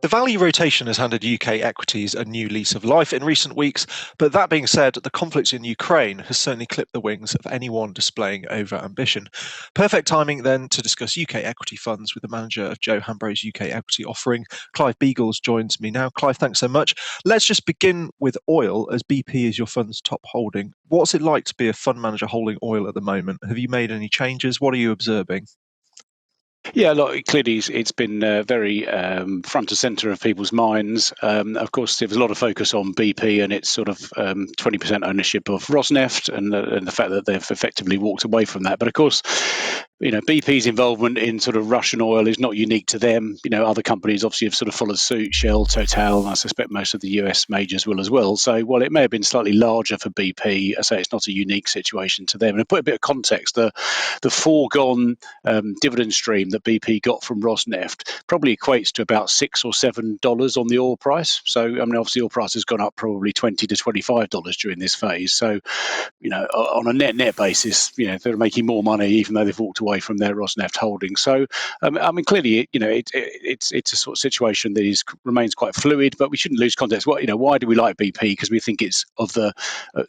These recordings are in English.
The value rotation has handed UK equities a new lease of life in recent weeks, but that being said, the conflict in Ukraine has certainly clipped the wings of anyone displaying over ambition. Perfect timing then to discuss UK equity funds with the manager of Joe Hambro's UK equity offering. Clive Beagles joins me now. Clive, thanks so much. Let's just begin with oil, as BP is your fund's top holding. What's it like to be a fund manager holding oil at the moment? Have you made any changes? What are you observing? Yeah, look, clearly it's been very front and centre of people's minds. Of course, there was a lot of focus on BP and its sort of 20% ownership of Rosneft and the fact that they've effectively walked away from that. But of course, BP's involvement in sort of Russian oil is not unique to them. Other companies obviously have sort of followed suit, Shell, Total, and I suspect most of the US majors will as well. So while it may have been slightly larger for BP, I say it's not a unique situation to them. And to put a bit of context, the foregone dividend stream that BP got from Rosneft probably equates to about $6 or $7 on the oil price. So, obviously, oil price has gone up probably $20 to $25 during this phase. So, on a net basis, they're making more money even though they've walked away from their Rosneft holding. So, clearly, it's a sort of situation that remains quite fluid, but we shouldn't lose context. Why do we like BP? Because we think it's of the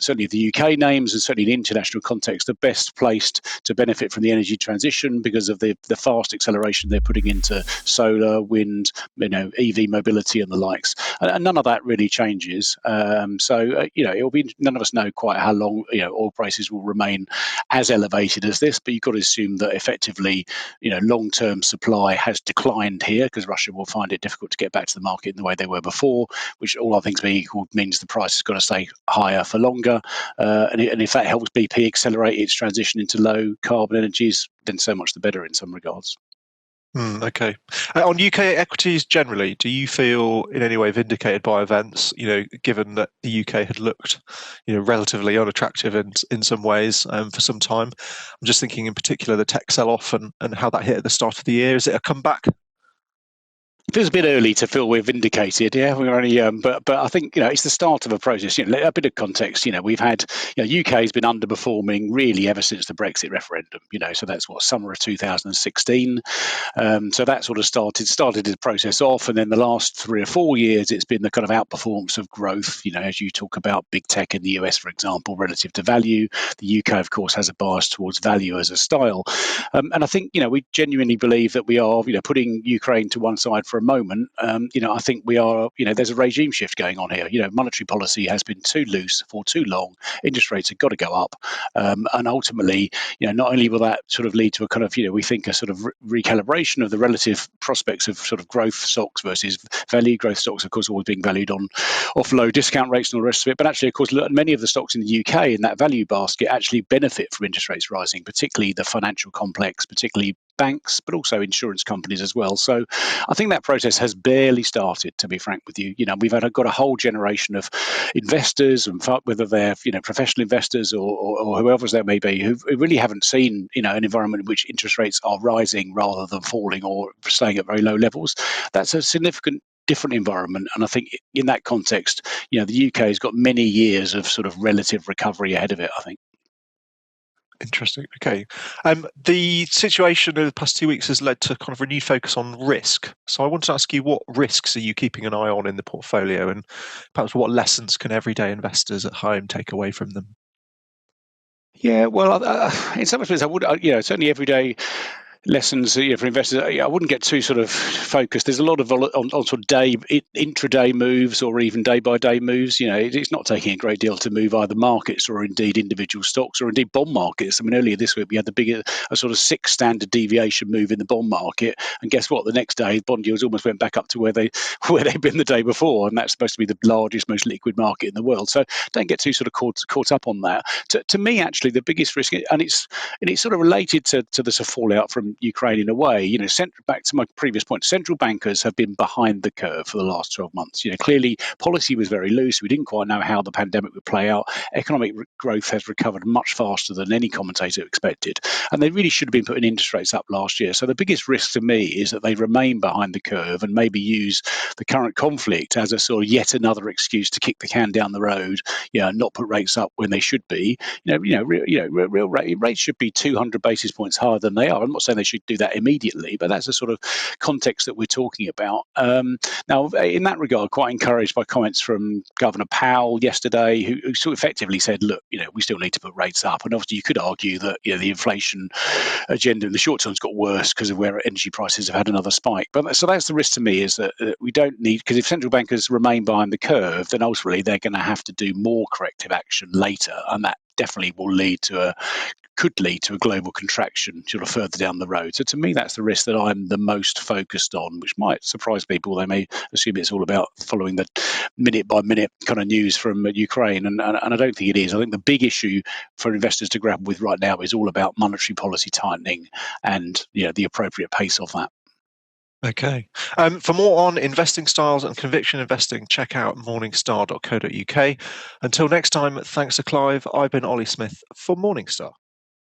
certainly the UK names and certainly the international context, the best placed to benefit from the energy transition because of the fast acceleration they're putting into solar, wind, EV mobility and the likes. And none of that really changes. It'll be none of us know quite how long oil prices will remain as elevated as this, but you've got to assume that effectively, long-term supply has declined here because Russia will find it difficult to get back to the market in the way they were before, which all other things being equal means the price is going to stay higher for longer. And if that helps BP accelerate its transition into low carbon energies, then so much the better in some regards. Okay. On UK equities generally, do you feel in any way vindicated by events, given that the UK had looked, relatively unattractive in some ways for some time? I'm just thinking in particular the tech sell-off and how that hit at the start of the year. Is it a comeback? It feels a bit early to feel we're vindicated. Yeah, we're only, but I think it's the start of a process. A bit of context. We've had UK has been underperforming really ever since the Brexit referendum. So that's summer of 2016. So that sort of started the process off, and then the last 3 or 4 years, it's been the kind of outperformance of growth. As you talk about big tech in the US, for example, relative to value. The UK, of course, has a bias towards value as a style, and I think we genuinely believe that we are putting Ukraine to one side for a moment. I think we are. There's a regime shift going on here. Monetary policy has been too loose for too long. Interest rates have got to go up, and ultimately, not only will that sort of lead to a kind of we think a sort of recalibration of the relative prospects of sort of growth stocks versus value. Growth stocks, of course, always being valued off low discount rates and all the rest of it. But actually, of course, many of the stocks in the UK in that value basket actually benefit from interest rates rising, particularly the financial complex, particularly banks, but also insurance companies as well. So I think that process has barely started, to be frank with you. We've got a whole generation of investors, and whether they're professional investors or whoever they may be, who really haven't seen an environment in which interest rates are rising rather than falling or staying at very low levels. That's a significant different environment, and I think in that context, the UK has got many years of sort of relative recovery ahead of it, I think. Interesting. Okay. The situation of the past 2 weeks has led to kind of renewed focus on risk. So I want to ask you, what risks are you keeping an eye on in the portfolio, and perhaps what lessons can everyday investors at home take away from them? Yeah, well, in some respects, I would, certainly everyday lessons for investors. I wouldn't get too sort of focused. There's a lot of on sort of intraday moves or even day by day moves. It's not taking a great deal to move either markets or indeed individual stocks or indeed bond markets. Earlier this week we had a sort of 6 standard deviation move in the bond market, and guess what? The next day bond yields almost went back up to where they've been the day before, and that's supposed to be the largest, most liquid market in the world. So don't get too sort of caught up on that. To me, actually, the biggest risk, and it's sort of related to the sort of fallout from Ukraine in a way. Back to my previous point, central bankers have been behind the curve for the last 12 months. Clearly policy was very loose. We didn't quite know how the pandemic would play out. Economic growth has recovered much faster than any commentator expected, and they really should have been putting interest rates up last year. So the biggest risk to me is that they remain behind the curve and maybe use the current conflict as a sort of yet another excuse to kick the can down the road, not put rates up when they should be. Real rates should be 200 basis points higher than they are. I'm not saying they should do that immediately. But that's the sort of context that we're talking about. Now, in that regard, quite encouraged by comments from Governor Powell yesterday, who sort of effectively said, look, we still need to put rates up. And obviously you could argue that the inflation agenda in the short term has got worse because of where energy prices have had another spike. But so that's the risk to me, is that we don't need, because if central bankers remain behind the curve, then ultimately they're going to have to do more corrective action later, and that definitely will could lead to a global contraction sort of further down the road. So to me, that's the risk that I'm the most focused on, which might surprise people. They may assume it's all about following the minute by minute kind of news from Ukraine, and I don't think it is. I think the big issue for investors to grapple with right now is all about monetary policy tightening and the appropriate pace of that. Okay. For more on investing styles and conviction investing, check out morningstar.co.uk. Until next time, thanks to Clive. I've been Ollie Smith for Morningstar.